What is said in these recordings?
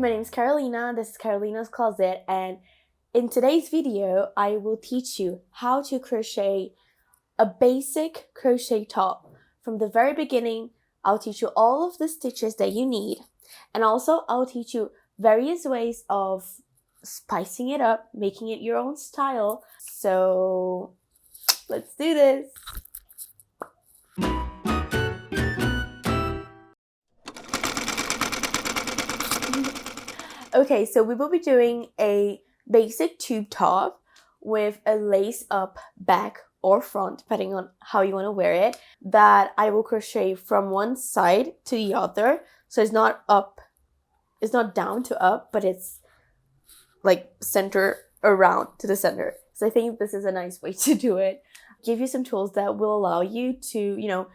my name is Carolina. This is Carolina's Closet, and in today's video, I will teach you how to crochet a basic crochet top. From the very beginning, I'll teach you all of the stitches that you need, and also I'll teach you various ways of spicing it up, making it your own style. So let's do this. Okay, so we will be doing a basic tube top with a lace up back or front, depending on how you want to wear it, that I will crochet from one side to the other. So it's not up, it's not down to up, but it's like center around to the center. So I think this is a nice way to do it. Give you some tools that will allow you to,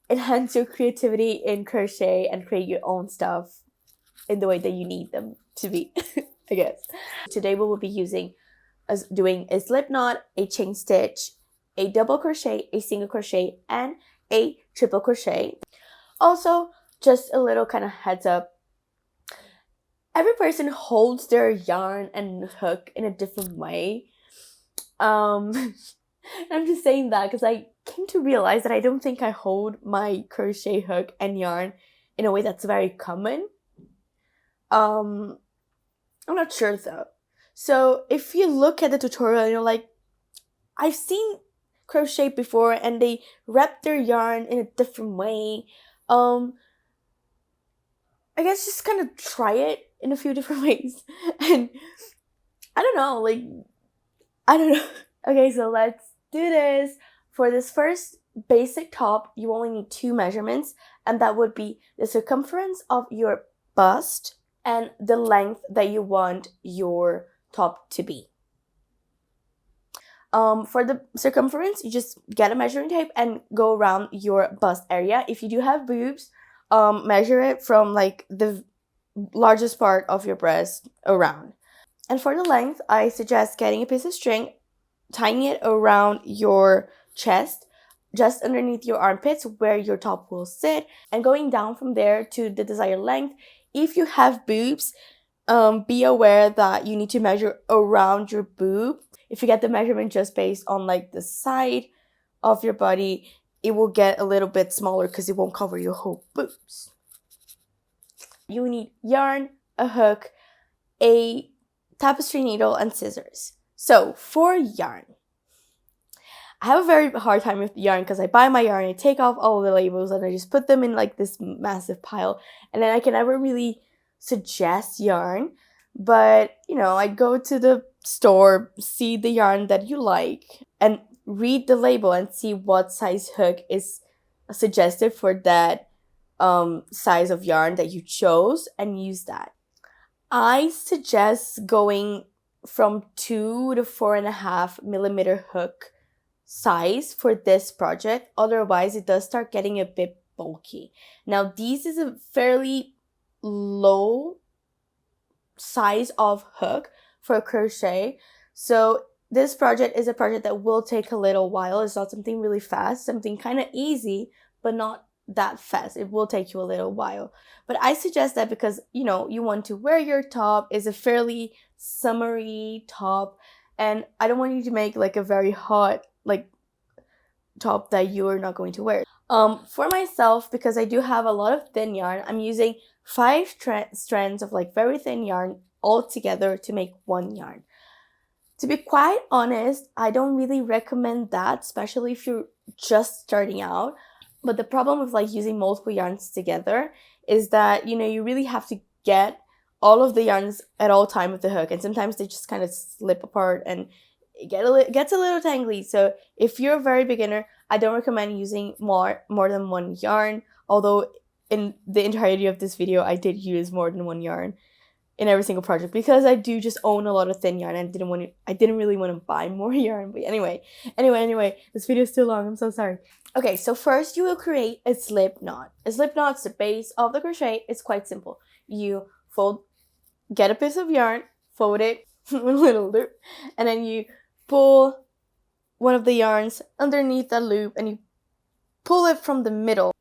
enhance your creativity in crochet and create your own stuff in the way that you need them to be, I guess. Today we will be doing a slip knot, a chain stitch, a double crochet, a single crochet, and a triple crochet. Also, just a little kind of heads up, every person holds their yarn and hook in a different way. I'm just saying that because I came to realize that I don't think I hold my crochet hook and yarn in a way that's very common. I'm not sure though. So if you look at the tutorial and you're like, I've seen crochet before and they wrap their yarn in a different way, I guess just kind of try it in a few different ways. And I don't know. Okay, so let's do this. For this first basic top, you only need 2 measurements, and that would be the circumference of your bust and the length that you want your top to be. For the circumference, you just get a measuring tape and go around your bust area. If you do have boobs, measure it from like the largest part of your breast around. And for the length, I suggest getting a piece of string, tying it around your chest, just underneath your armpits where your top will sit, and going down from there to the desired length. If you have boobs, be aware that you need to measure around your boob. If you get the measurement just based on like the side of your body, it will get a little bit smaller because it won't cover your whole boobs. You need yarn, a hook, a tapestry needle, and scissors. So for yarn, I have a very hard time with yarn because I buy my yarn, I take off all of the labels, and I just put them in like this massive pile, and then I can never really suggest yarn. But I go to the store, see the yarn that you like, and read the label and see what size hook is suggested for that size of yarn that you chose, and use that. I suggest going from 2 to 4.5 millimeter hook size for this project. Otherwise, it does start getting a bit bulky. Now, this is a fairly low size of hook for crochet. So this project is a project that will take a little while. It's not something really fast, something kind of easy, but not that fast. It will take you a little while. But I suggest that because, you want to wear your top. Is a fairly summery top, and I don't want you to make like a very hot top that you are not going to wear. For myself, because I do have a lot of thin yarn, I'm using 5 strands of like very thin yarn all together to make one yarn. To be quite honest, I don't really recommend that, especially if you're just starting out. But the problem with like using multiple yarns together is that, you really have to get all of the yarns at all time with the hook, and sometimes they just kind of slip apart and it gets a little tangly. So if you're a very beginner, I don't recommend using more than one yarn, although in the entirety of this video, I did use more than one yarn in every single project because I do just own a lot of thin yarn and I didn't really want to buy more yarn. But anyway, this video is too long. I'm so sorry. Okay, so first you will create a slip knot. A slip knot's the base of the crochet. It's quite simple. You get a piece of yarn, fold it with a little loop, and then you pull one of the yarns underneath the loop and you pull it from the middle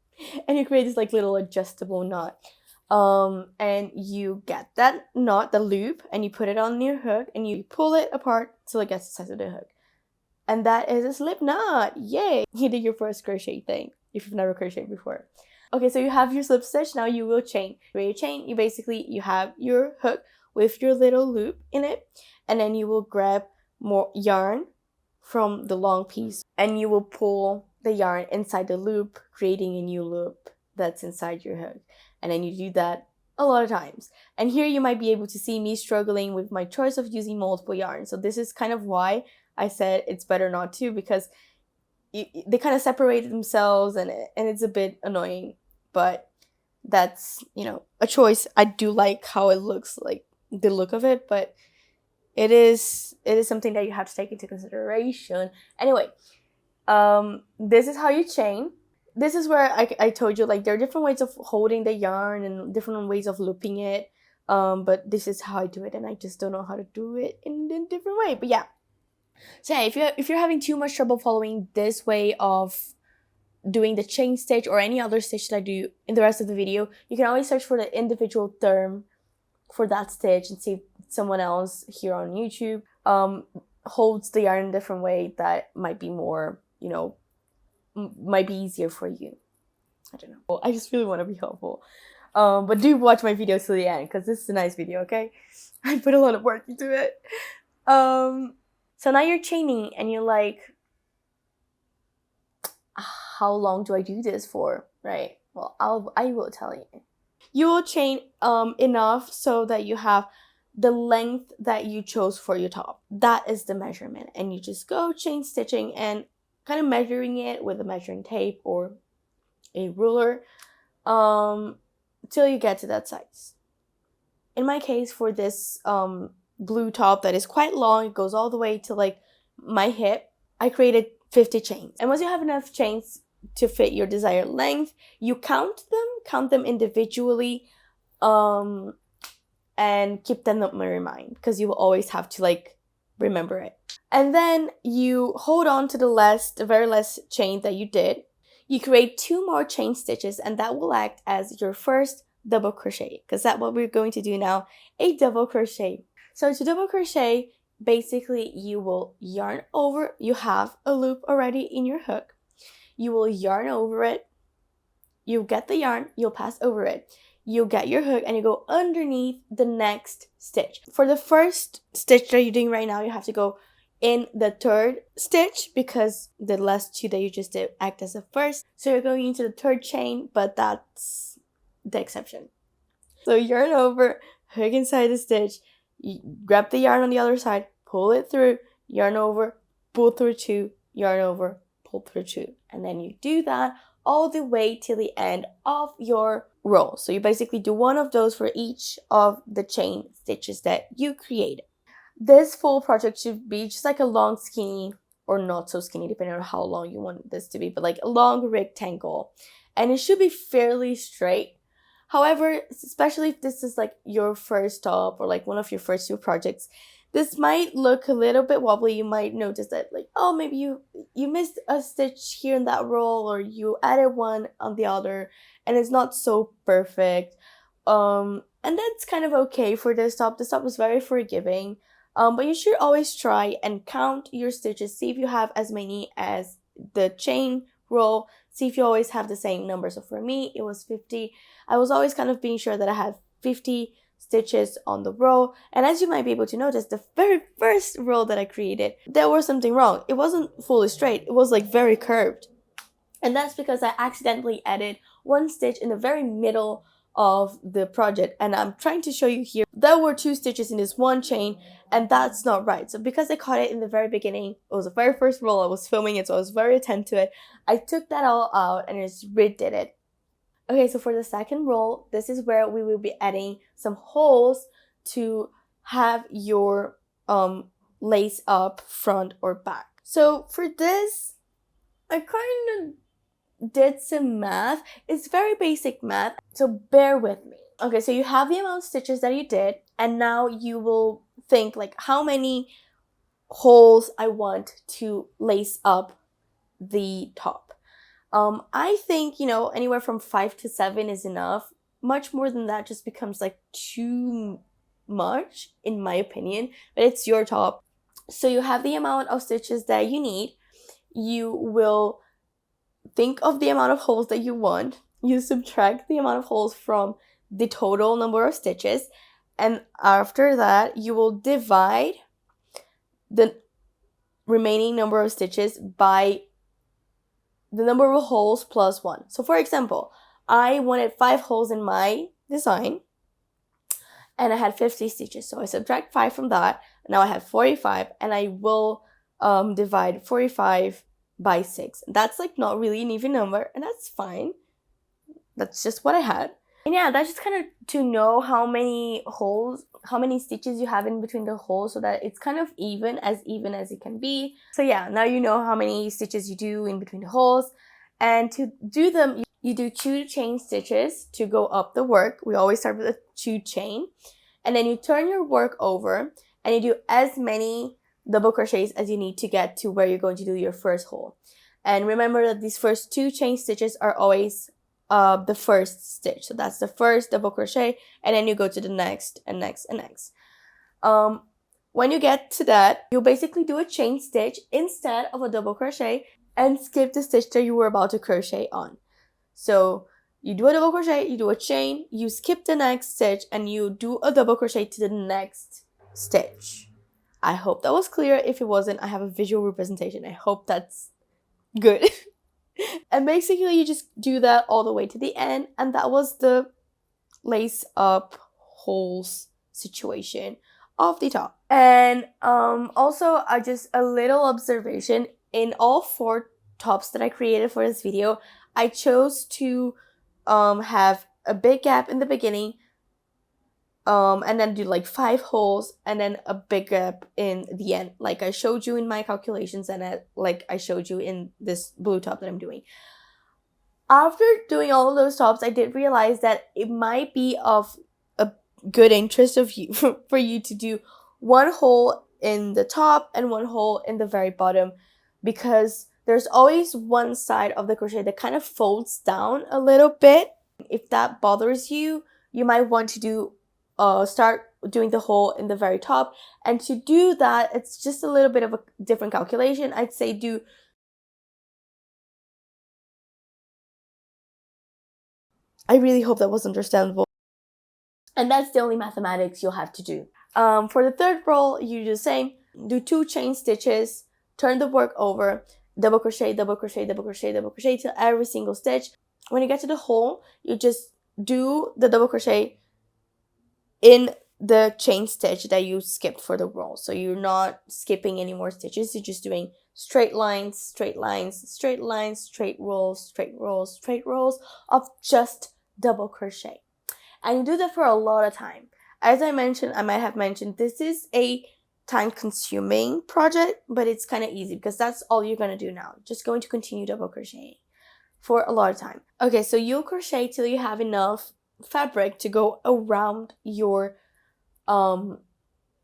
and you create this like little adjustable knot. And you get that knot, the loop, and you put it on your hook and you pull it apart till it gets the size of the hook. And that is a slip knot. Yay! You did your first crochet thing if you've never crocheted before. Okay, so you have your slip stitch. Now you will chain. For your chain, you have your hook with your little loop in it, and then you will grab more yarn from the long piece and you will pull the yarn inside the loop, creating a new loop that's inside your hook. And then you do that a lot of times. And here you might be able to see me struggling with my choice of using multiple yarns. So this is kind of why I said it's better not to, because they kind of separate themselves and it's a bit annoying. But that's, a choice. I do like how it looks, like the look of it, but it is something that you have to take into consideration. Anyway, this is how you chain. This is where I told you, like, there are different ways of holding the yarn and different ways of looping it. But this is how I do it, and I just don't know how to do it in a different way. But yeah. So yeah, if you're having too much trouble following this way of doing the chain stitch or any other stitch that I do in the rest of the video, you can always search for the individual term for that stitch and see if someone else here on YouTube holds the yarn in a different way that might be more, might be easier for you. I don't know. I just really want to be helpful. But do watch my video till the end, because this is a nice video, okay? I put a lot of work into it. So now you're chaining and you're like, how long do I do this for, right? Well, I will tell you. You will chain enough so that you have the length that you chose for your top. That is the measurement. And you just go chain stitching and kind of measuring it with a measuring tape or a ruler till you get to that size. In my case, for this blue top that is quite long, it goes all the way to like my hip, I created 50 chains. And once you have enough chains to fit your desired length, you count them individually, and keep them in mind, because you will always have to like remember it. And then you hold on to the very last chain that you did. You create 2 more chain stitches, and that will act as your first double crochet, because that's what we're going to do now, a double crochet. So to double crochet, basically you will yarn over, you have a loop already in your hook, you will yarn over it, you get the yarn, you'll pass over it, you get your hook, and you go underneath the next stitch. For the first stitch that you're doing right now, you have to go in the 3rd stitch, because the last 2 that you just did act as a first. So you're going into the 3rd chain, but that's the exception. So yarn over, hook inside the stitch, you grab the yarn on the other side, pull it through, yarn over, pull through 2, yarn over, pull through 2. And then you do that all the way till the end of your row. So you basically do one of those for each of the chain stitches that you created. This full project should be just like a long skinny, or not so skinny depending on how long you want this to be, but like a long rectangle. And it should be fairly straight. However, especially if this is like your first top or like one of your first 2 projects, this might look a little bit wobbly. You might notice that like, oh, maybe you missed a stitch here in that row, or you added one on the other and it's not so perfect. And that's kind of okay for this top. This top is very forgiving. But you should always try and count your stitches. See if you have as many as the chain row. See if you always have the same number. So for me, it was 50. I was always kind of being sure that I had 50 stitches on the row. And as you might be able to notice, the very first row that I created, there was something wrong. It wasn't fully straight. It was like very curved. And that's because I accidentally added 1 stitch in the very middle of the project, and I'm trying to show you here there were 2 stitches in this one chain, and that's not right. So because I caught it in the very beginning, it was the very first roll, I was filming it, so I was very attentive to it, I took that all out and just redid it. Okay, so for the second roll, this is where we will be adding some holes to have your lace up front or back. So for this, I kind of did some math. It's very basic math, so bear with me. Okay, so you have the amount of stitches that you did, and now you will think like how many holes I want to lace up the top. I think, anywhere from 5 to 7 is enough. much more than that just becomes like too much, in my opinion, but it's your top. So you have the amount of stitches that you need. You will think of the amount of holes that you want. You subtract the amount of holes from the total number of stitches, and after that you will divide the remaining number of stitches by the number of holes plus 1. So for example, I wanted 5 holes in my design and I had 50 stitches, so I subtract 5 from that. Now I have 45, and I will divide 45 by 6. That's like not really an even number, and that's fine. That's just what I had. And yeah, that's just kind of to know how many holes, how many stitches you have in between the holes, so that it's kind of even as it can be. So yeah, now you know how many stitches you do in between the holes. And to do them, you do 2 chain stitches to go up the work. We always start with a 2 chain. And then you turn your work over and you do as many double crochets as you need to get to where you're going to do your first hole. And remember that these first 2 chain stitches are always the first stitch. So that's the first double crochet, and then you go to the next and next and next. When you get to that, you'll basically do a chain stitch instead of a double crochet and skip the stitch that you were about to crochet on. So you do a double crochet, you do a chain, you skip the next stitch, and you do a double crochet to the next stitch. I hope that was clear. If it wasn't, I have a visual representation. I hope that's good. And basically you just do that all the way to the end, and that was the lace up holes situation of the top. And also just a little observation, in all 4 tops that I created for this video, I chose to have a big gap in the beginning, and then do like 5 holes and then a big gap in the end, like I showed you in my calculations and like I showed you in this blue top that I'm doing. After doing all of those tops, I did realize that it might be of a good interest of you for you to do 1 hole in the top and 1 hole in the very bottom, because there's always one side of the crochet that kind of folds down a little bit. If that bothers you, you might want to do start doing the hole in the very top. And to do that, it's just a little bit of a different calculation. I'd say do I really hope that was understandable. And that's the only mathematics you'll have to do. For the third row, you do the same. Do 2 chain stitches, turn the work over, double crochet, double crochet, double crochet, double crochet till every single stitch. When you get to the hole, you just do the double crochet in the chain stitch that you skipped for the roll. So you're not skipping any more stitches. You're just doing straight lines, straight lines, straight lines, straight rolls, straight rolls, straight rolls of just double crochet. And you do that for a lot of time. As I mentioned, I might have mentioned, this is a time-consuming project, but it's kind of easy because that's all you're going to do now. Just going to continue double crocheting for a lot of time. Okay, so you'll crochet till you have enough fabric to go around your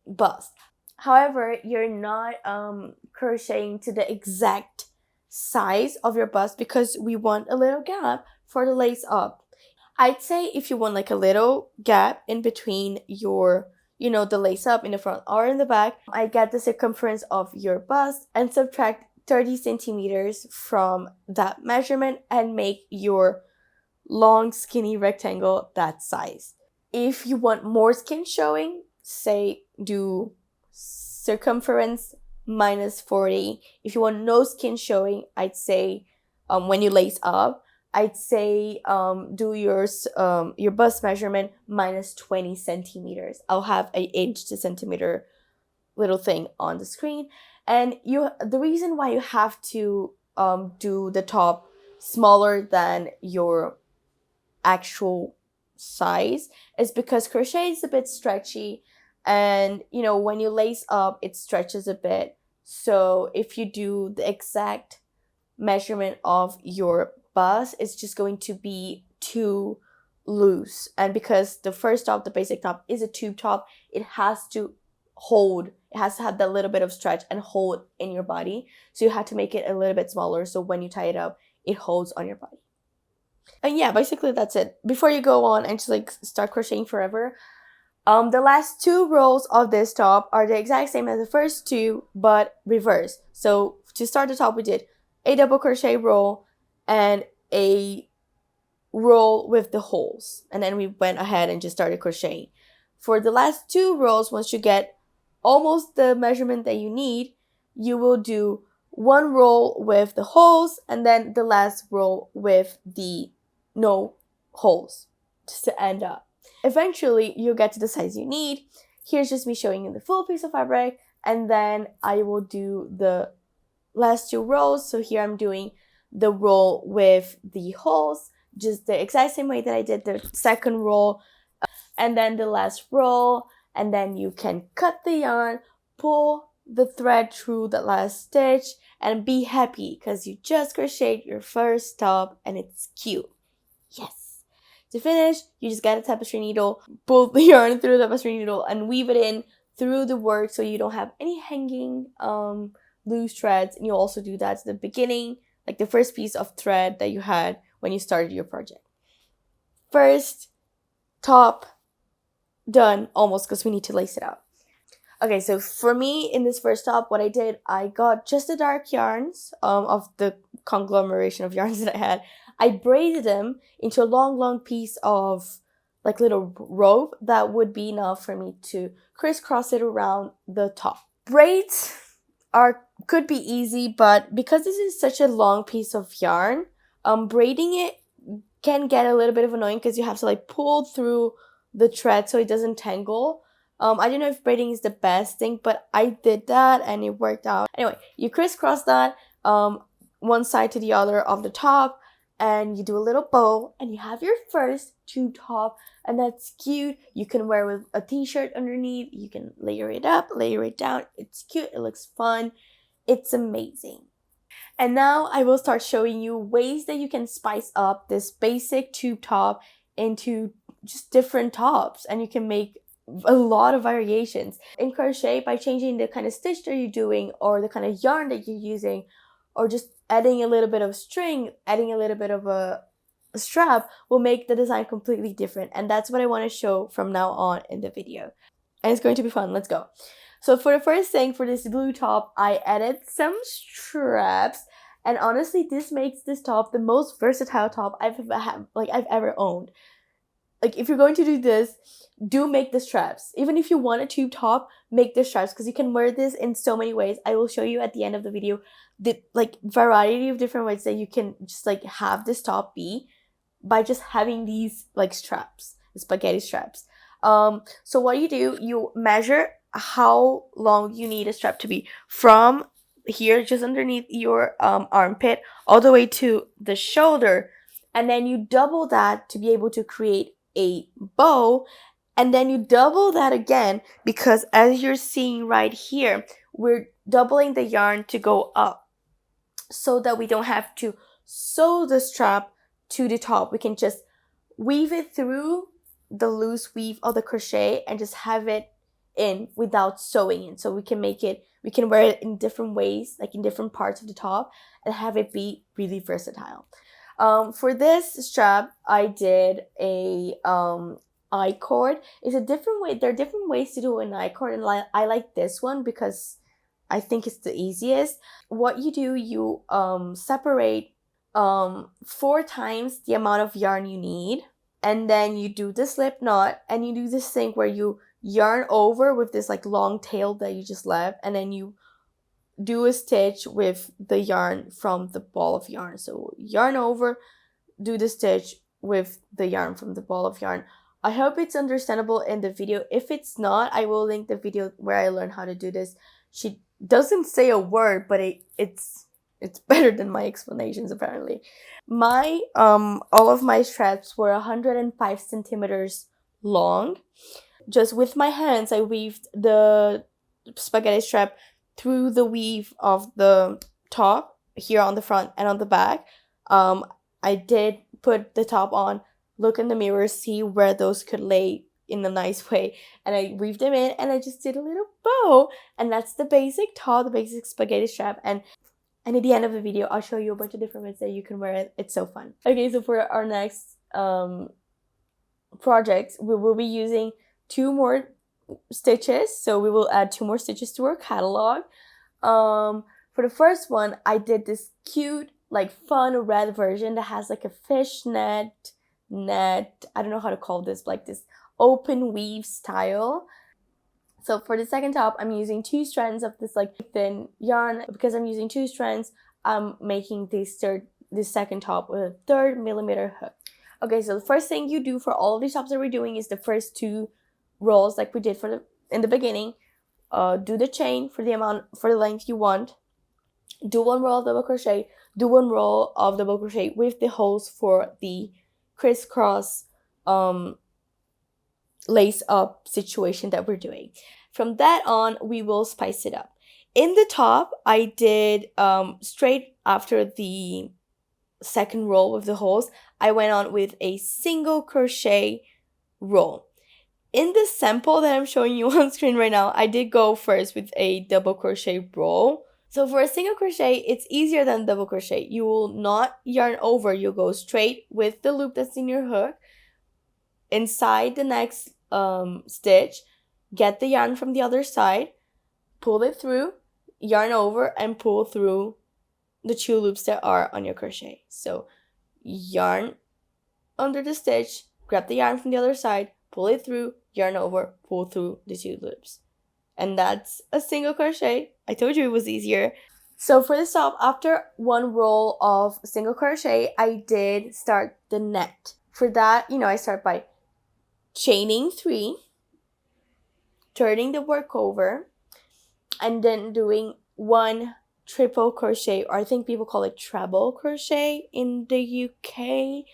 bust. However, you're not crocheting to the exact size of your bust because we want a little gap for the lace up. I'd say if you want like a little gap in between your, the lace up in the front or in the back, I get the circumference of your bust and subtract 30 centimeters from that measurement and make your long skinny rectangle that size. If you want more skin showing, say do circumference minus 40. If you want no skin showing, I'd say when you lace up, I'd say do your bust measurement minus 20 centimeters. I'll have an inch to centimeter little thing on the screen. And the reason why you have to do the top smaller than your actual size is because crochet is a bit stretchy, and when you lace up it stretches a bit. So if you do the exact measurement of your bust, it's just going to be too loose. And because the first top, the basic top, is a tube top, it has to have that little bit of stretch and hold in your body. So you have to make it a little bit smaller so when you tie it up, it holds on your body. And yeah, basically that's it. Before you go on and just like start crocheting forever, the last 2 rows of this top are the exact same as the first 2, but reversed. So to start the top, we did a double crochet roll and a roll with the holes, and then we went ahead and just started crocheting. For the last 2 rows, once you get almost the measurement that you need, you will do 1 roll with the holes and then the last roll with the no holes, just to end up. Eventually, you'll get to the size you need. Here's just me showing you the full piece of fabric, and then I will do the last 2 rows. So here I'm doing the roll with the holes, just the exact same way that I did the second roll, and then the last roll, and then you can cut the yarn, pull the thread through the last stitch, and be happy because you just crocheted your first top and it's cute. Yes. To finish, you just get a tapestry needle, pull the yarn through the tapestry needle, and weave it in through the work so you don't have any hanging loose threads. And you'll also do that at the beginning, like the first piece of thread that you had when you started your project. First top done, almost, because we need to lace it up. Okay, so for me in this first top, what I did, I got just the dark yarns of the conglomeration of yarns that I had. I braided them into a long piece of like little rope that would be enough for me to crisscross it around the top. Braids could be easy, but because this is such a long piece of yarn, braiding it can get a little bit of annoying because you have to like pull through the thread so it doesn't tangle. I don't know if braiding is the best thing, but I did that and it worked out. Anyway, you crisscross that one side to the other of the top, and you do a little bow, and you have your first tube top, and that's cute. You can wear with a t-shirt underneath. You can layer it up, layer it down. It's cute. It looks fun. It's amazing. And now I will start showing you ways that you can spice up this basic tube top into just different tops, and you can make a lot of variations in crochet by changing the kind of stitch that you're doing or the kind of yarn that you're using, or just adding a little bit of string, adding a little bit of a strap will make the design completely different. And that's what I want to show from now on in the video, and it's going to be fun. Let's go. So for the first thing, for this blue top, I added some straps, and honestly this makes this top the most versatile top I've ever owned. Like, if you're going to do this, do make the straps. Even if you want a tube top, make the straps, because you can wear this in so many ways. I will show you at the end of the video the like variety of different ways that you can just like have this top be by just having these like straps, the spaghetti straps. So what you do, you measure how long you need a strap to be from here, just underneath your armpit, all the way to the shoulder, and then you double that to be able to create a bow, and then you double that again, because as you're seeing right here, we're doubling the yarn to go up so that we don't have to sew the strap to the top. We can just weave it through the loose weave of the crochet and just have it in without sewing it. So we can wear it in different ways, like in different parts of the top, and have it be really versatile. For this strap, I did a I-cord. It's a different way. There are different ways to do an I-cord, and I like this one because I think it's the easiest. What you do, you separate 4 times the amount of yarn you need, and then you do the slip knot, and you do this thing where you yarn over with this like long tail that you just left, and then you do a stitch with the yarn from the ball of yarn. So yarn over, do the stitch with the yarn from the ball of yarn. I hope it's understandable in the video. If it's not, I will link the video where I learned how to do this. She doesn't say a word, but it's better than my explanations apparently. My all of my straps were 105 centimeters long. Just with my hands, I weaved the spaghetti strap through the weave of the top here on the front and on the back. I did put the top on, look in the mirror, see where those could lay in a nice way, and I weaved them in, and I just did a little bow, and that's the basic top, the basic spaghetti strap. And And at the end of the video, I'll show you a bunch of different ways that you can wear it. It's so fun. Okay, so for our next project, we will be using 2 more stitches. So we will add 2 more stitches to our catalog. For the first one, I did this cute, like fun red version that has like a fishnet net. I don't know how to call this, like this open weave style. So for the second top, I'm using 2 strands of this like thin yarn. Because I'm using 2 strands, I'm making this second top with a 3rd millimeter hook. Okay, so the first thing you do for all of these tops that we're doing is the first 2 rolls like we did in the beginning. Do the chain for the length you want. Do 1 row of double crochet. Do 1 row of double crochet with the holes for the crisscross lace up situation that we're doing. From that on, we will spice it up. In the top, I did straight after the second row with the holes, I went on with a single crochet roll. In the sample that I'm showing you on screen right now, I did go first with a double crochet roll. So for a single crochet, it's easier than double crochet. You will not yarn over. You'll go straight with the loop that's in your hook inside the next stitch, get the yarn from the other side, pull it through, yarn over, and pull through the 2 loops that are on your crochet. So yarn under the stitch, grab the yarn from the other side, pull it through, yarn over, pull through the 2 loops. And that's a single crochet. I told you it was easier. So for this top, after 1 row of single crochet, I did start the net. For that, I start by chaining 3, turning the work over, and then doing 1 triple crochet, or I think people call it treble crochet in the UK,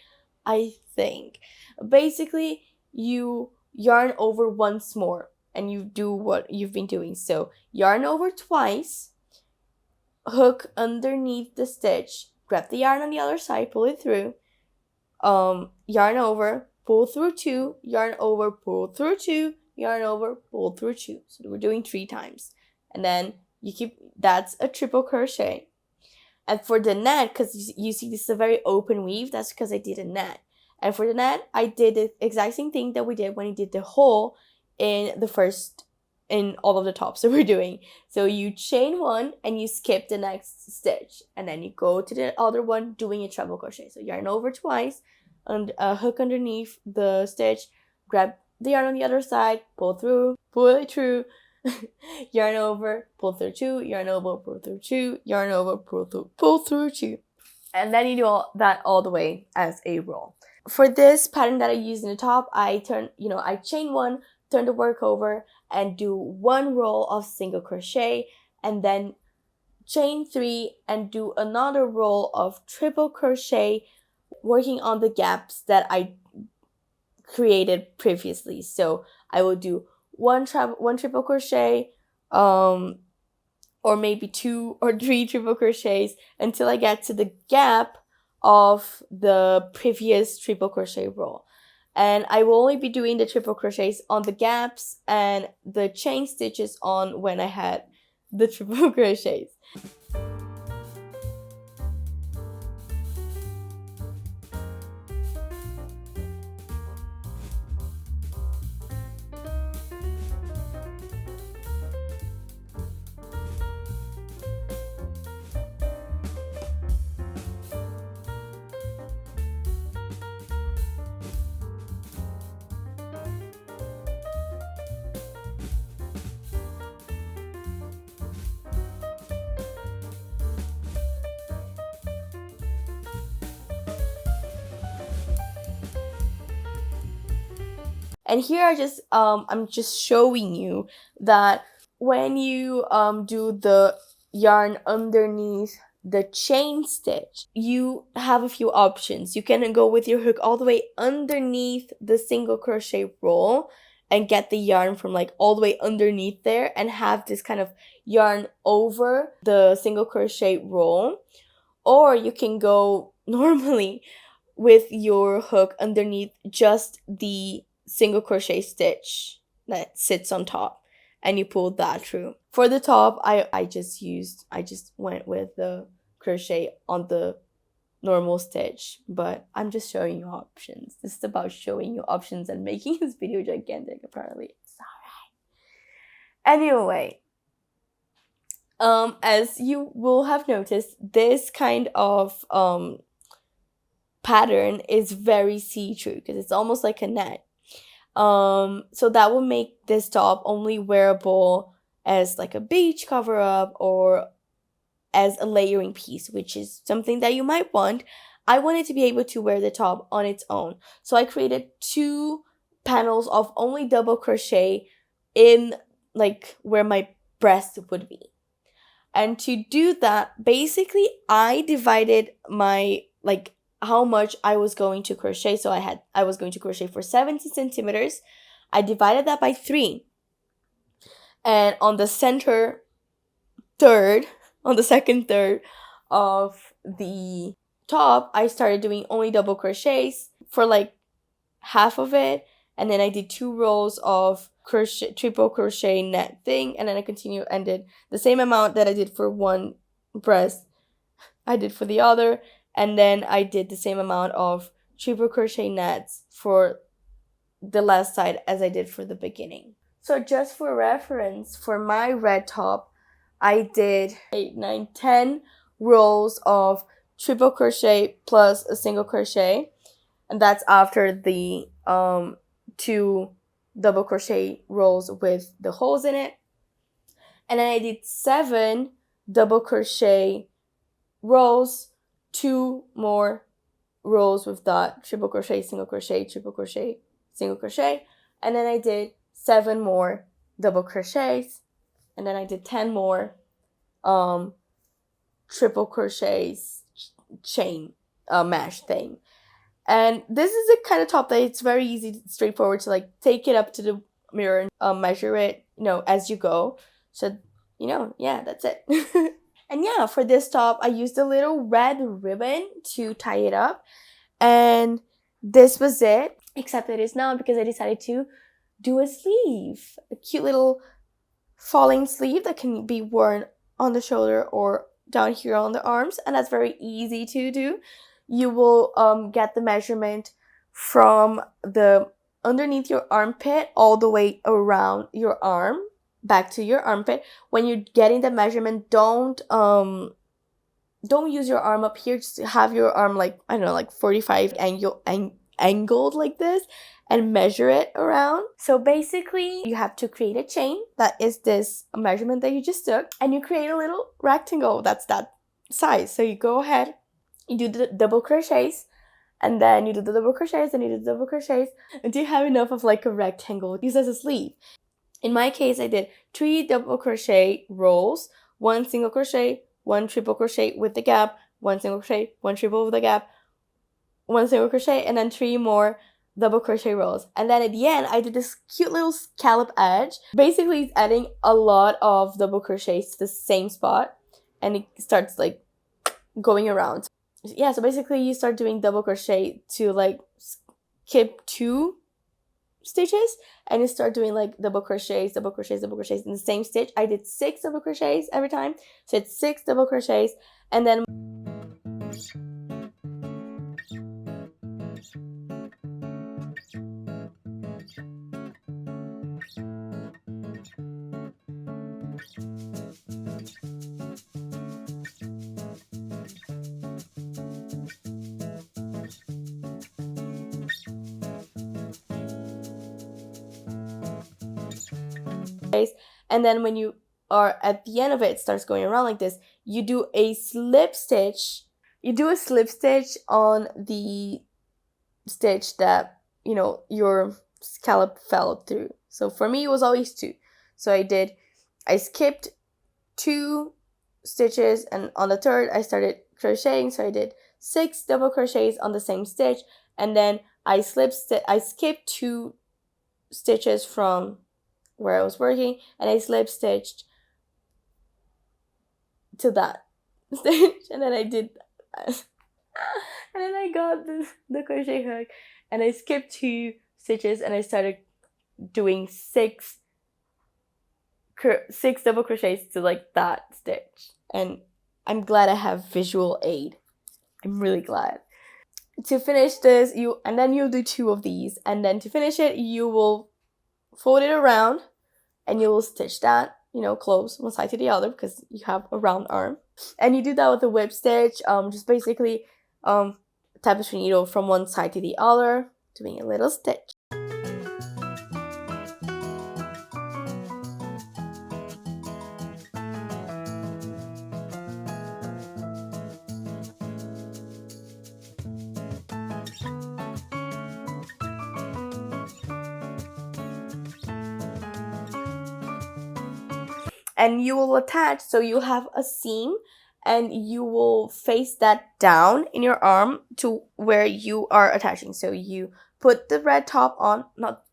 I think. Basically, you yarn over once more and you do what you've been doing. So yarn over twice, hook underneath the stitch, grab the yarn on the other side, pull it through, yarn over, pull through 2, yarn over, pull through 2, yarn over, pull through 2. So we're doing 3 times. And then that's a triple crochet. And for the net, because you see this is a very open weave, that's because I did a net. And for the net, I did the exact same thing that we did when we did the hole in all of the tops that we're doing. So you chain 1 and you skip the next stitch. And then you go to the other one doing a treble crochet. So yarn over twice, and hook underneath the stitch, grab the yarn on the other side, pull it through, yarn over, pull through 2, yarn over, pull through 2, yarn over, pull through 2. And then you do that all the way as a roll. For this pattern that I used in the top, I chain 1, turn the work over, and do 1 row of single crochet, and then chain 3 and do another row of triple crochet, working on the gaps that I created previously. So I will do 1 triple crochet, or maybe 2 or 3 triple crochets until I get to the gap of the previous triple crochet row. And I will only be doing the triple crochets on the gaps and the chain stitches on when I had the triple crochets. And here I'm just showing you that when you do the yarn underneath the chain stitch, you have a few options. You can go with your hook all the way underneath the single crochet roll and get the yarn from like all the way underneath there and have this kind of yarn over the single crochet roll. Or you can go normally with your hook underneath just the single crochet stitch that sits on top, and you pull that through. For the top, I just went with the crochet on the normal stitch, but I'm just showing you options. This is about showing you options and making this video gigantic, apparently. It's alright. Anyway, as you will have noticed, this kind of pattern is very see-through because it's almost like a net. So that will make this top only wearable as like a beach cover up or as a layering piece, which is something that you might want. I wanted to be able to wear the top on its own. So I created 2 panels of only double crochet in like where my breast would be. And to do that, basically I divided my like how much I was going to crochet. So I was going to crochet for 70 centimeters. I divided that by 3. And on the second third of the top, I started doing only double crochets for like half of it, and then I did 2 rows of triple crochet net thing, and then I continued and did the same amount that I did for one breast I did for the other, and then I did the same amount of triple crochet nets for the last side as I did for the beginning. So just for reference, for my red top, I did 8, 9, 10 rows of triple crochet plus a single crochet, and that's after the 2 double crochet rows with the holes in it. And then I did 7 double crochet rows, 2 more rows with that triple crochet, single crochet, triple crochet, single crochet, and then I did 7 more double crochets, and then I did 10 more triple crochets chain mesh thing. And this is a kind of top that it's very easy, straightforward to like take it up to the mirror and measure it, as you go. So, yeah, that's it. And yeah, for this top, I used a little red ribbon to tie it up. And this was it, except it is not, because I decided to do a sleeve. A cute little falling sleeve that can be worn on the shoulder or down here on the arms. And that's very easy to do. You will get the measurement from the underneath your armpit all the way around your arm, back to your armpit. When you're getting the measurement, don't use your arm up here. Just have your arm like 45 angled like this, and measure it around. So basically, you have to create a chain that is this measurement that you just took, and you create a little rectangle that's that size. So you go ahead, you do the double crochets, and then you do the double crochets, and you do the double crochets until you have enough of like a rectangle. Use as a sleeve. In my case, I did 3 double crochet rows, 1 single crochet, 1 triple crochet with the gap, 1 single crochet, 1 triple with the gap, 1 single crochet, and then 3 more double crochet rows. And then at the end, I did this cute little scallop edge. Basically, it's adding a lot of double crochets to the same spot, and it starts like going around. Yeah, so basically you start doing double crochet to like skip 2 stitches, and you start doing like double crochets in the same stitch. I did 6 double crochets every time, so it's 6 double crochets, and then when you are at the end of it, it starts going around like this. You do a slip stitch. You do a slip stitch on the stitch that your scallop fell through. So for me, it was always 2. So I skipped 2 stitches, and on the third I started crocheting. So I did 6 double crochets on the same stitch, and then I skipped 2 stitches from where I was working, and I slip stitched to that stitch, and then I did and then I got the crochet hook, and I skipped 2 stitches, and I started doing 6 double crochets to like that stitch, and I'm glad I have visual aid. I'm really glad. To finish this, and then you'll do 2 of these, and then to finish it, you will fold it around and you will stitch that, close one side to the other because you have a round arm. And you do that with a whip stitch, just basically tapestry needle from one side to the other, doing a little stitch. And you will attach, so you'll have a seam and you will face that down in your arm to where you are attaching. So you put the red top on,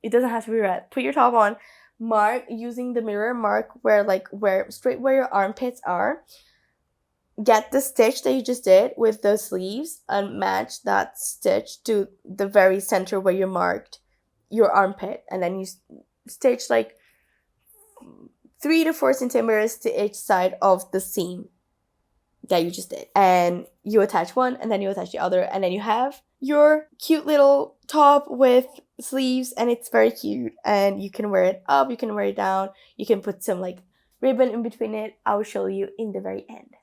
it doesn't have to be red, put your top on, mark using the mirror, mark straight where your armpits are, get the stitch that you just did with the sleeves and match that stitch to the very center where you marked your armpit, and then you stitch like 3 to 4 centimeters to each side of the seam that you just did. And you attach one, and then you attach the other, and then you have your cute little top with sleeves, and it's very cute. And you can wear it up, you can wear it down, you can put some like ribbon in between it. I'll show you in the very end.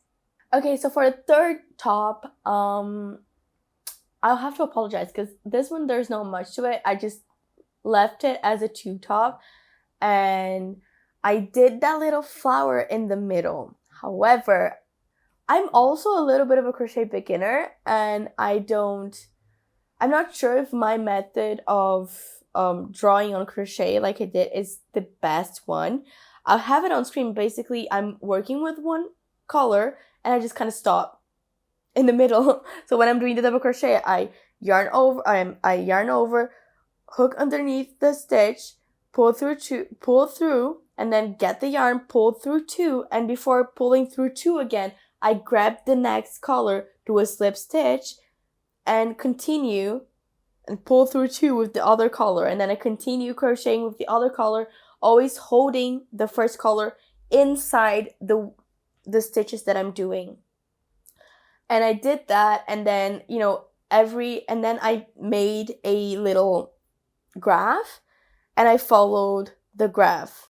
Okay, so for the third top, I'll have to apologize because this one, there's not much to it. I just left it as a tube top, and I did that little flower in the middle. However, I'm also a little bit of a crochet beginner, and I'm not sure if my method of drawing on crochet like I did is the best one. I'll have it on screen. Basically, I'm working with one color and I just kind of stop in the middle. So when I'm doing the double crochet, I yarn over, hook underneath the stitch, pull through, and then get the yarn, pull through 2, and before pulling through 2 again, I grab the next color, do a slip stitch, and continue and pull through 2 with the other color, and then I continue crocheting with the other color, always holding the first color inside the stitches that I'm doing. And I did that, and then and then I made a little graph, and I followed the graph.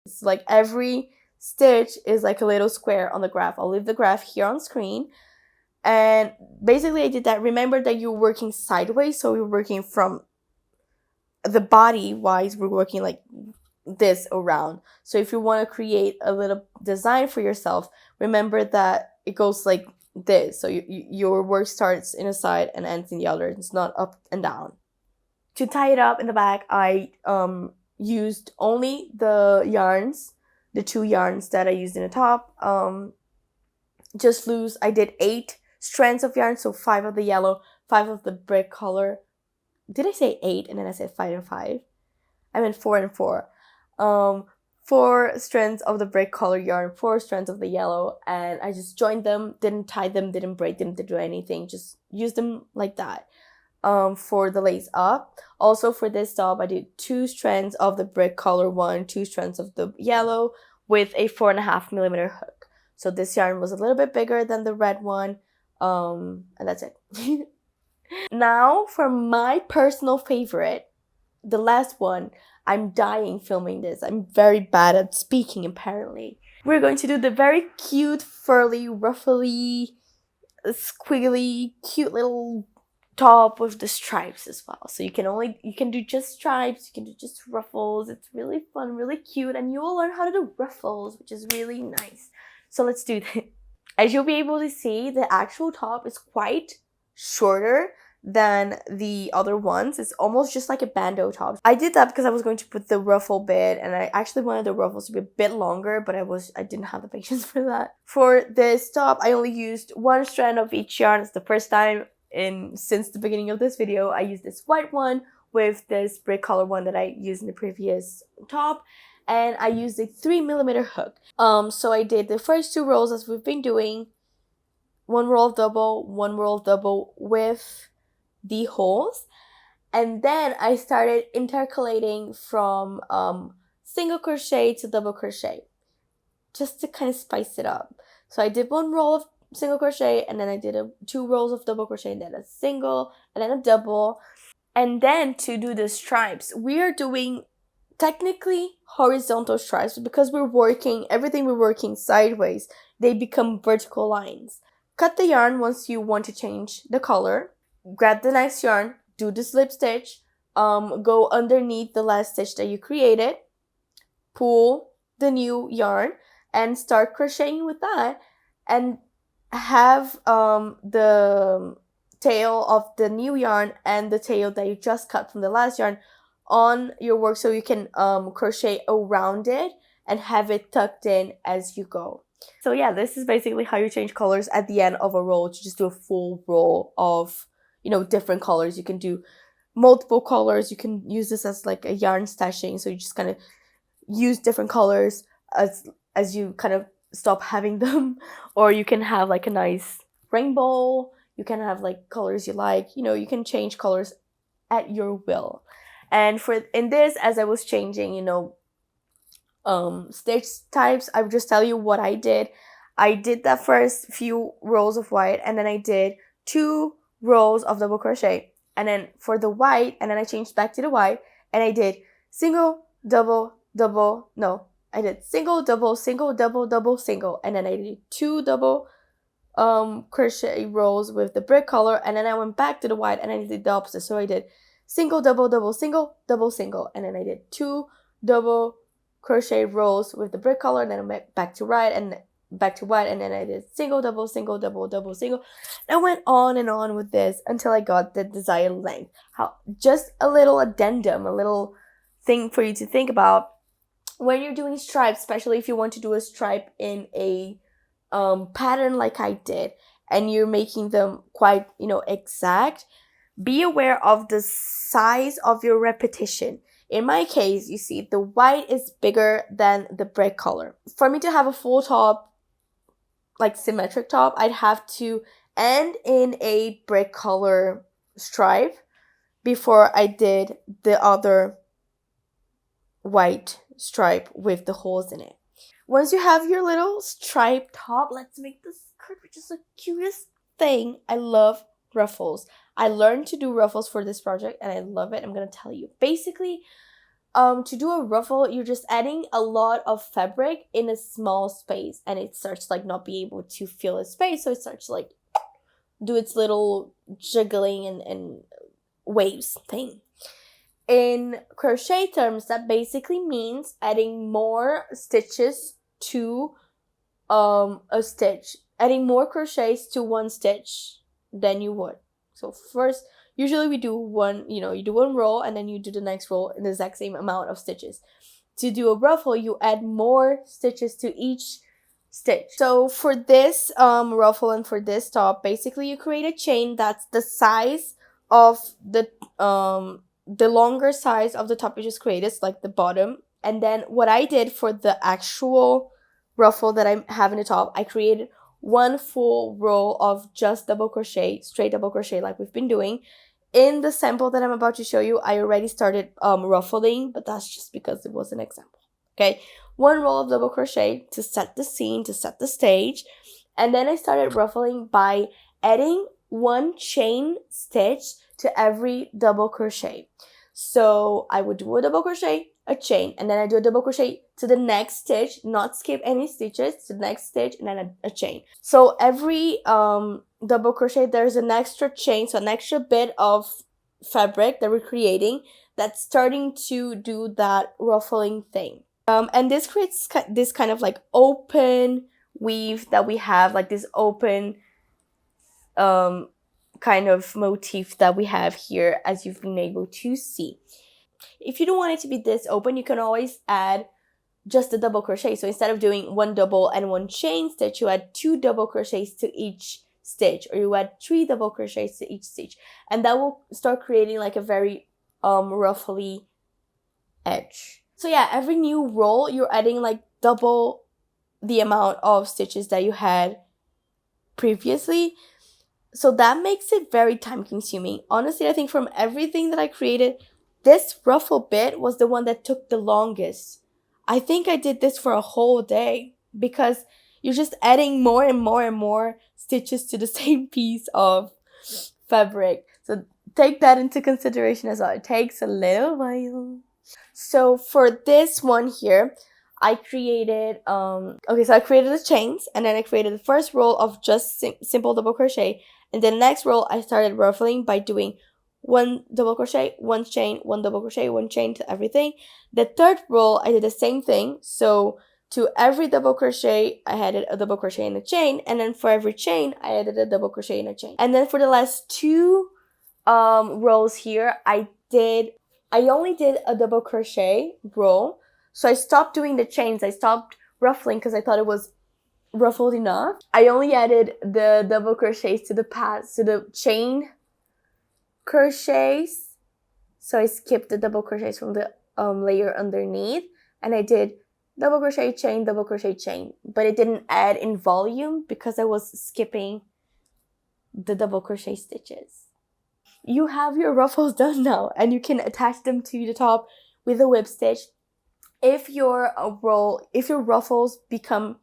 It's like every stitch is like a little square on the graph. I'll leave the graph here on screen. And basically I did that. Remember that you're working sideways, so we're working from the body wise, we're working like this around. So if you want to create a little design for yourself, remember that it goes like this. So your work starts in a side and ends in the other. It's not up and down. To tie it up in the back, I used only the 2 yarns that I used in the top. Just loose. I did 8 strands of yarn, so 5 of the yellow, 5 of the brick color. Did I say 8 and then I said 5 and 5? I meant 4 and 4. 4 strands of the brick color yarn, 4 strands of the yellow, and I just joined them, didn't tie them, didn't braid them, didn't do anything, just used them like that. For the lace up. Also for this top, I did 2 strands of the brick color one, 2 strands of the yellow with a 4.5mm hook. So this yarn was a little bit bigger than the red one, and that's it. Now for my personal favorite, the last one. I'm dying filming this. I'm very bad at speaking apparently. We're going to do the very cute, furry, ruffly, squiggly, cute little top with the stripes as well. So you can do just stripes, you can do just ruffles. It's really fun, really cute, and you will learn how to do ruffles, which is really nice. So let's do this. As you'll be able to see, the actual top is quite shorter than the other ones. It's almost just like a bandeau top. I did that because I was going to put the ruffle bit, and I actually wanted the ruffles to be a bit longer, but I didn't have the patience for that. For this top, I only used 1 strand of each yarn. It's the first time since the beginning of this video. I used this white one with this brick color one that I used in the previous top, and I used a 3mm hook. So I did the first 2 rows as we've been doing, 1 row of double, 1 row of double with the holes, and then I started intercalating from single crochet to double crochet just to kind of spice it up. So I did 1 row of single crochet, and then I did 2 rows of double crochet, and then a single, and then a double. And then to do the stripes, we are doing technically horizontal stripes because everything we're working sideways, they become vertical lines. Cut the yarn once you want to change the color. Grab the next yarn, do the slip stitch, go underneath the last stitch that you created, pull the new yarn, and start crocheting with that, and have the tail of the new yarn and the tail that you just cut from the last yarn on your work, so you can crochet around it and have it tucked in as you go. So yeah, this is basically how you change colors at the end of a roll, to just do a full roll of, different colors. You can do multiple colors. You can use this as like a yarn stashing, so you just kind of use different colors as you kind of stop having them. Or you can have like a nice rainbow. You can have like colors you like. You can change colors at your will. And in this, as I was changing, stitch types, I would just tell you what I did. I did that first few rows of white, and then I did 2 rows of double crochet, and then for the white, and then I changed back to the white, and I did single, double, double, no, I did single, double, single, double, double, single, and then I did 2 double crochet rows with the brick color, and then I went back to the white, and I did the opposite. So I did single, double, double, single, double, single, and then I did 2 double crochet rows with the brick color, and then I went back to white, and then I did single, double, single, double, double, single. And I went on and on with this until I got the desired length. Just a little addendum, a little thing for you to think about when you're doing stripes, especially if you want to do a stripe in a pattern like I did, and you're making them quite exact. Be aware of the size of your repetition. In my case, you see the white is bigger than the brick color. For me to have a full top, like symmetric top, I'd have to end in a brick color stripe before I did the other white stripe with the holes in it. Once you have your little stripe top, let's make this skirt, which is the cutest thing. I love ruffles. I learned to do ruffles for this project, and I love it. I'm gonna tell you. Basically, to do a ruffle, you're just adding a lot of fabric in a small space, and it starts like not be able to fill a space, so it starts like do its little jiggling and waves thing. In crochet terms, that basically means adding more stitches to a stitch, adding more crochets to one stitch than you would. So first, usually we do you do 1 row, and then you do the next row in the exact same amount of stitches. To do a ruffle, you add more stitches to each stitch. So for this ruffle and for this top, basically you create a chain that's the size of the longer size of the top you just created, like the bottom. And then what I did for the actual ruffle that I have in the top, I created 1 full row of just double crochet, straight double crochet like we've been doing. In the sample that I'm about to show you, I already started ruffling, but that's just because it was an example. Okay, 1 row of double crochet to set the scene, to set the stage. And then I started ruffling by adding 1 chain stitch to every double crochet. So I would do a double crochet, a chain, and then I do a double crochet to the next stitch, not skip any stitches, to the next stitch, and then a chain. So every double crochet, there's an extra chain, so an extra bit of fabric that we're creating that's starting to do that ruffling thing. And this creates this kind of like open weave that we have, like this open kind of motif that we have here, as you've been able to see. If you don't want it to be this open, you can always add just a double crochet. So instead of doing 1 double and 1 chain stitch, you add 2 double crochets to each stitch, or you add 3 double crochets to each stitch, and that will start creating like a very ruffly edge. So yeah, every new roll you're adding like double the amount of stitches that you had previously. So that makes it very time consuming. Honestly, I think from everything that I created, this ruffle bit was the one that took the longest. I think I did this for a whole day because you're just adding more and more and more stitches to the same piece of fabric. So take that into consideration as well. It takes a little while. So for this one here, I created I created the chains, and then I created the first row of just simple double crochet, and then the next row I started ruffling by doing one double crochet, one chain, one double crochet, one chain to everything. The third row I did the same thing, so to every double crochet I added a double crochet and a chain, and then for every chain I added a double crochet and a chain. And then for the last two rows here, I only did a double crochet row. So I stopped doing the chains. I stopped ruffling because I thought it was ruffled enough. I only added the double crochets to the chain crochets. So I skipped the double crochets from the layer underneath, and I did double crochet, chain, double crochet, chain. But it didn't add in volume because I was skipping the double crochet stitches. You have your ruffles done now, and you can attach them to the top with a whip stitch. If your ruffles become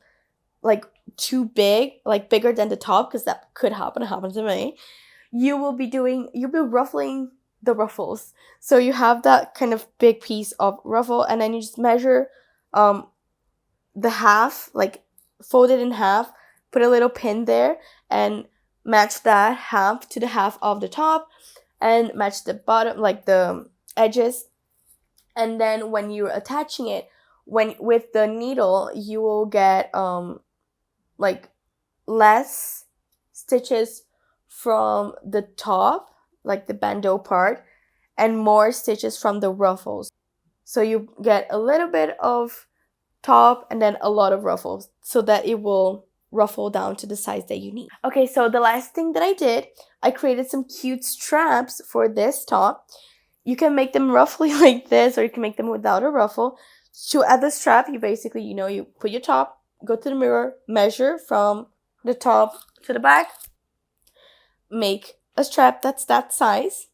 like too big, like bigger than the top, because that could happen, it happened to me, you'll be ruffling the ruffles. So you have that kind of big piece of ruffle, and then you just measure the half, like fold it in half, put a little pin there, and match that half to the half of the top, and match the bottom, like the edges. And then when you're attaching it, with the needle, you will get like less stitches from the top, like the bandeau part, and more stitches from the ruffles. So you get a little bit of top and then a lot of ruffles, so that it will ruffle down to the size that you need. Okay, so the last thing that I did, I created some cute straps for this top. You can make them roughly like this, or you can make them without a ruffle. To add the strap, you basically, you put your top, go to the mirror, measure from the top to the back, make a strap that's that size,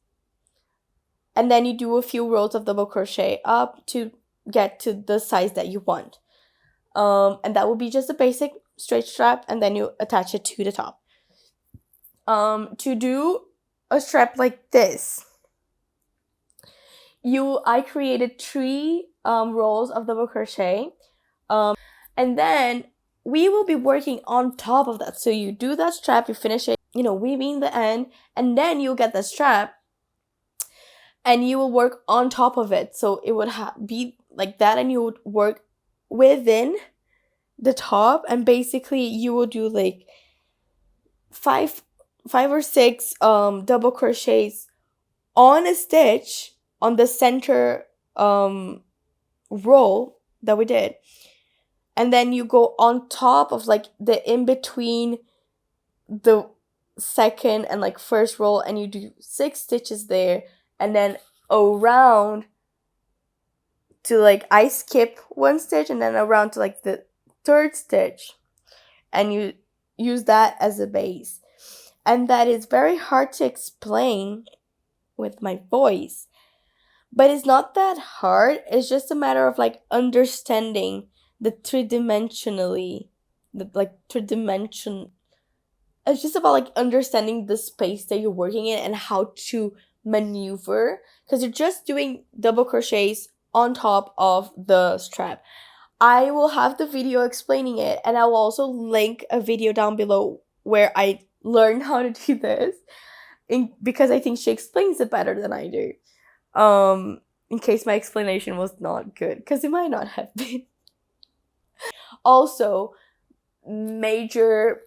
and then you do a few rows of double crochet up to get to the size that you want. And that will be just a basic straight strap, and then you attach it to the top. To do a strap like this, I created 3 rows of double crochet, and then we will be working on top of that. So you do that strap, you finish it, weaving the end, and then you'll get the strap, and you will work on top of it. So it would be like that, and you would work within the top, and basically you will do like 5 or 6 double crochets on a stitch on the center row that we did, and then you go on top of like the in between the second and like first row, and you do 6 stitches there, and then around to like I skip 1 stitch, and then around to like the 3rd stitch, and you use that as a base. And that is very hard to explain with my voice, but it's not that hard. It's just a matter of like understanding the three-dimensionally, it's just about like understanding the space that you're working in and how to maneuver, because you're just doing double crochets on top of the strap. I will have the video explaining it, and I will also link a video down below where I learned how to do this, because I think she explains it better than I do. In case my explanation was not good, because it might not have been. Also, major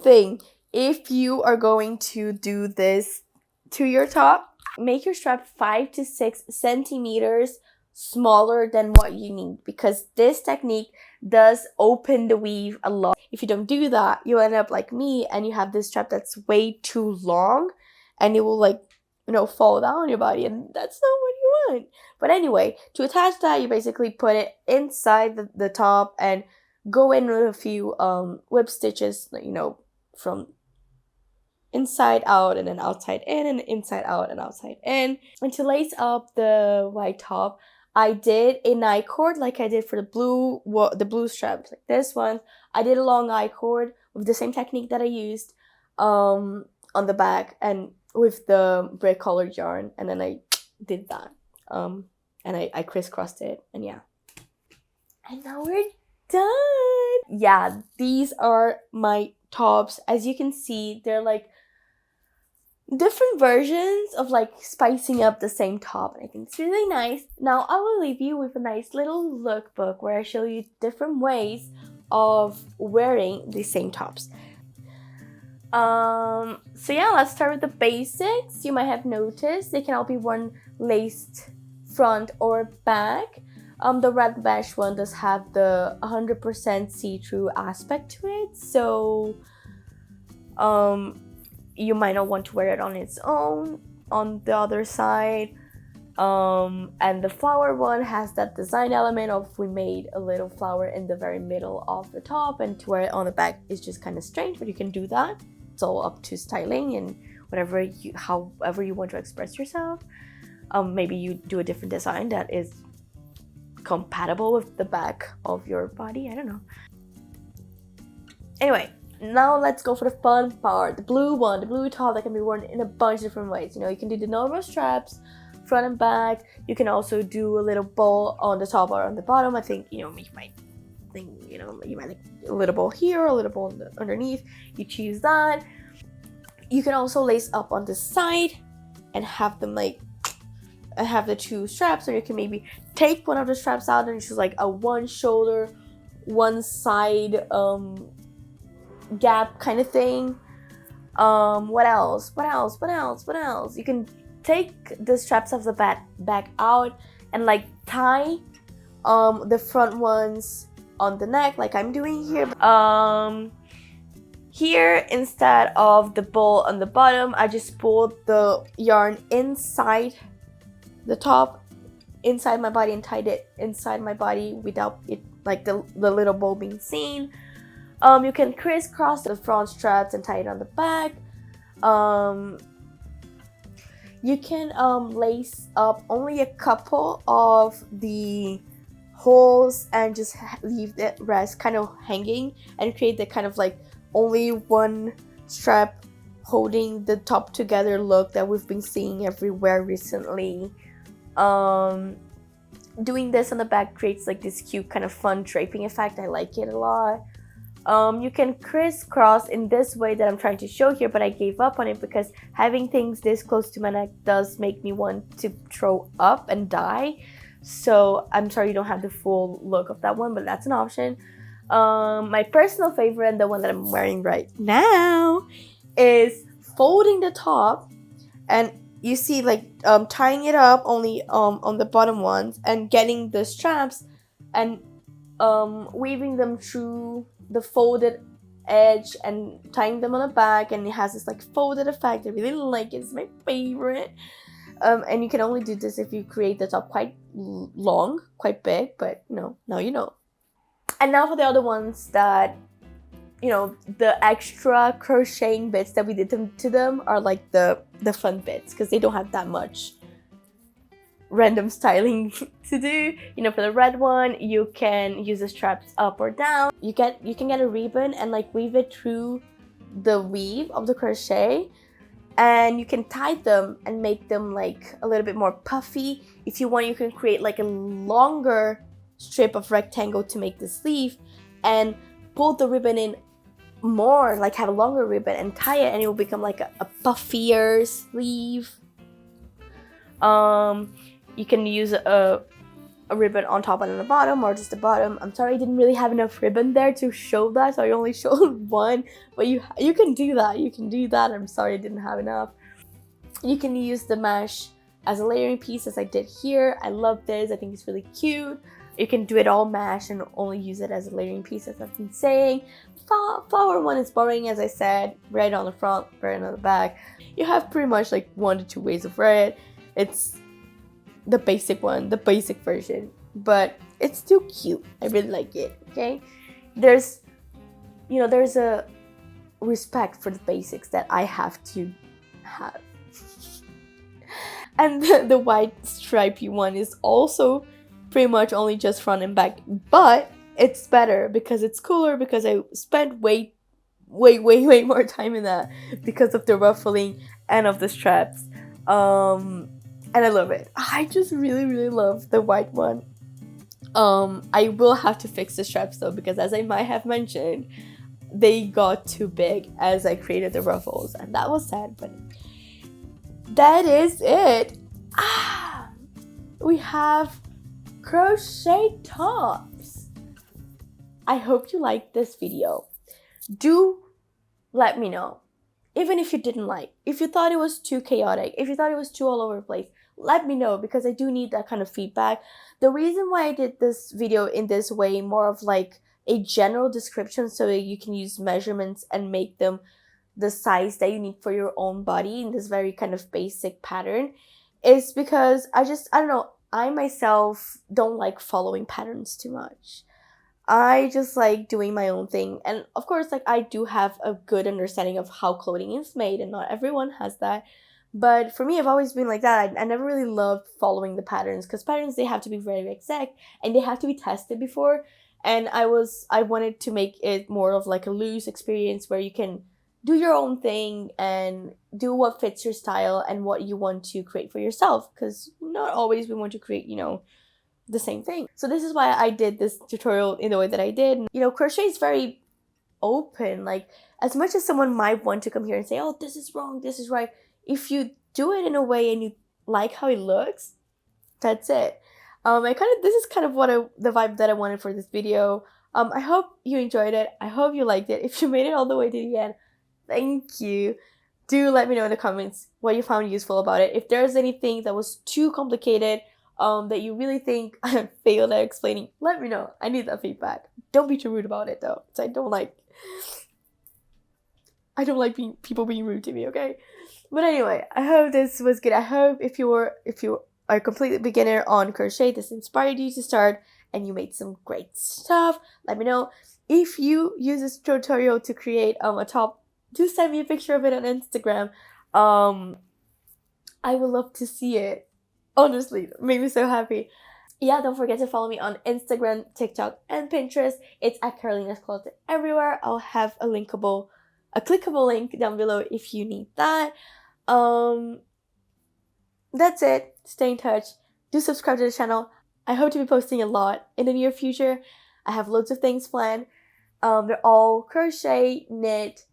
thing, if you are going to do this to your top, make your strap 5 to 6 centimeters smaller than what you need, because this technique does open the weave a lot. If you don't do that, you end up like me, and you have this strap that's way too long, and it will like fall down on your body, and that's not what you want. But anyway, to attach that, you basically put it inside the top and go in with a few whip stitches, from inside out, and then outside in, and inside out and outside in. And to lace up the white top, I did a I-cord like I did for the blue straps, like this one. I did a long I-cord with the same technique that I used on the back and with the brick colored yarn, and then I did that. And I crisscrossed it, and yeah. And now we're done. Yeah, these are my tops. As you can see, they're like different versions of like spicing up the same top, and I think it's really nice. Now I will leave you with a nice little lookbook where I show you different ways of wearing the same tops. So yeah, let's start with the basics. You might have noticed they can all be worn laced front or back. The red mesh one does have the 100% see-through aspect to it, so you might not want to wear it on its own on the other side. And the flower one has that design element of we made a little flower in the very middle of the top, and to wear it on the back is just kind of strange, but you can do that. It's all up to styling and however you want to express yourself. Maybe you do a different design that is compatible with the back of your body. I don't know. Anyway, now let's go for the fun part. The blue one, the blue top that can be worn in a bunch of different ways. You know, you can do the normal straps, front and back. You can also do a little bow on the top or on the bottom. I think, you might like a little bow here, a little bow underneath. You choose that. You can also lace up on the side and have them like have the two straps, or you can maybe take one of the straps out and choose like a one shoulder, one side gap kind of thing. What else? You can take the straps of the back out and like tie the front ones on the neck like I'm doing here. Here, instead of the bow on the bottom, I just pulled the yarn inside the top, inside my body, and tied it inside my body without it, like the little bow being seen. You can crisscross the front straps and tie it on the back. You can lace up only a couple of the holes and just leave the rest kind of hanging and create the kind of like only one strap holding the top together look that we've been seeing everywhere recently. Doing this on the back creates like this cute kind of fun draping effect. I like it a lot. You can crisscross in this way that I'm trying to show here, but I gave up on it because having things this close to my neck does make me want to throw up and die. So I'm sorry you don't have the full look of that one, but that's an option. My personal favorite, and the one that I'm wearing right now, is folding the top, and you see like tying it up only on the bottom ones and getting the straps and weaving them through the folded edge and tying them on the back, and it has this like folded effect. I really like it. It's my favorite. And you can only do this if you create the top quite long, quite big, but now you know. And now for the other ones that, the extra crocheting bits that we did to them are like the fun bits, because they don't have that much random styling to do. For the red one, you can use the straps up or down. You can get a ribbon and like weave it through the weave of the crochet, and you can tie them and make them like a little bit more puffy. If you want, you can create like a longer strip of rectangle to make the sleeve and pull the ribbon in more, like have a longer ribbon and tie it, and it will become like a puffier sleeve. You can use a ribbon on top and on the bottom, or just the bottom. I'm sorry I didn't really have enough ribbon there to show that, so I only showed one, but you can do that. I'm sorry I didn't have enough. You can use the mesh as a layering piece, as I did here. I love this. I think it's really cute. You can do it all mesh and only use it as a layering piece, as I've been saying. Flower one is boring, as I said. Red on the front, red on the back. You have pretty much like 1 to 2 ways of wearing it. It's the basic one, the basic version, but it's still cute. I really like it. Okay, there's a respect for the basics that I have to have. And the white stripy one is also pretty much only just front and back, but it's better because it's cooler, because I spent way more time in that because of the ruffling and of the straps. And I love it. I just really love the white one. I will have to fix the straps though, because as I might have mentioned, they got too big as I created the ruffles, and that was sad, but that is it. We have crochet tops. I hope you liked this video. Do let me know, even if you didn't like, if you thought it was too chaotic, if you thought it was too all over the place, let me know, because I do need that kind of feedback. The reason why I did this video in this way, more of like a general description so that you can use measurements and make them the size that you need for your own body in this very kind of basic pattern, is because I don't know, I myself don't like following patterns too much. I just like doing my own thing. And of course, like, I do have a good understanding of how clothing is made, and not everyone has that. But for me, I've always been like that. I never really loved following the patterns, because patterns, they have to be very exact and they have to be tested before. And I wanted to make it more of like a loose experience where you can do your own thing and do what fits your style and what you want to create for yourself, because not always we want to create, the same thing. So this is why I did this tutorial in the way that I did. Crochet is very open. Like, as much as someone might want to come here and say, oh, this is wrong, this is right, if you do it in a way and you like how it looks, that's it. This is kind of the vibe that I wanted for this video. I hope you enjoyed it. I hope you liked it. If you made it all the way to the end, thank you. Do let me know in the comments what you found useful about it. If there's anything that was too complicated, that you really think I failed at explaining, let me know. I need that feedback. Don't be too rude about it though, because I don't like people being rude to me, okay? But anyway, I hope this was good. I hope if you are a completely beginner on crochet, this inspired you to start and you made some great stuff. Let me know. If you use this tutorial to create a top, do send me a picture of it on Instagram. I would love to see it. Honestly, it made me so happy. Yeah, don't forget to follow me on Instagram, TikTok, and Pinterest. It's at Carolina's Closet everywhere. I'll have a clickable link down below if you need that. That's it. Stay in touch. Do subscribe to the channel. I hope to be posting a lot in the near future. I have loads of things planned. They're all crochet, knit,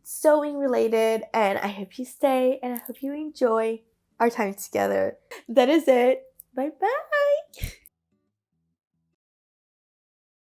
sewing related, and I hope you stay and I hope you enjoy our time together. That is it. Bye bye.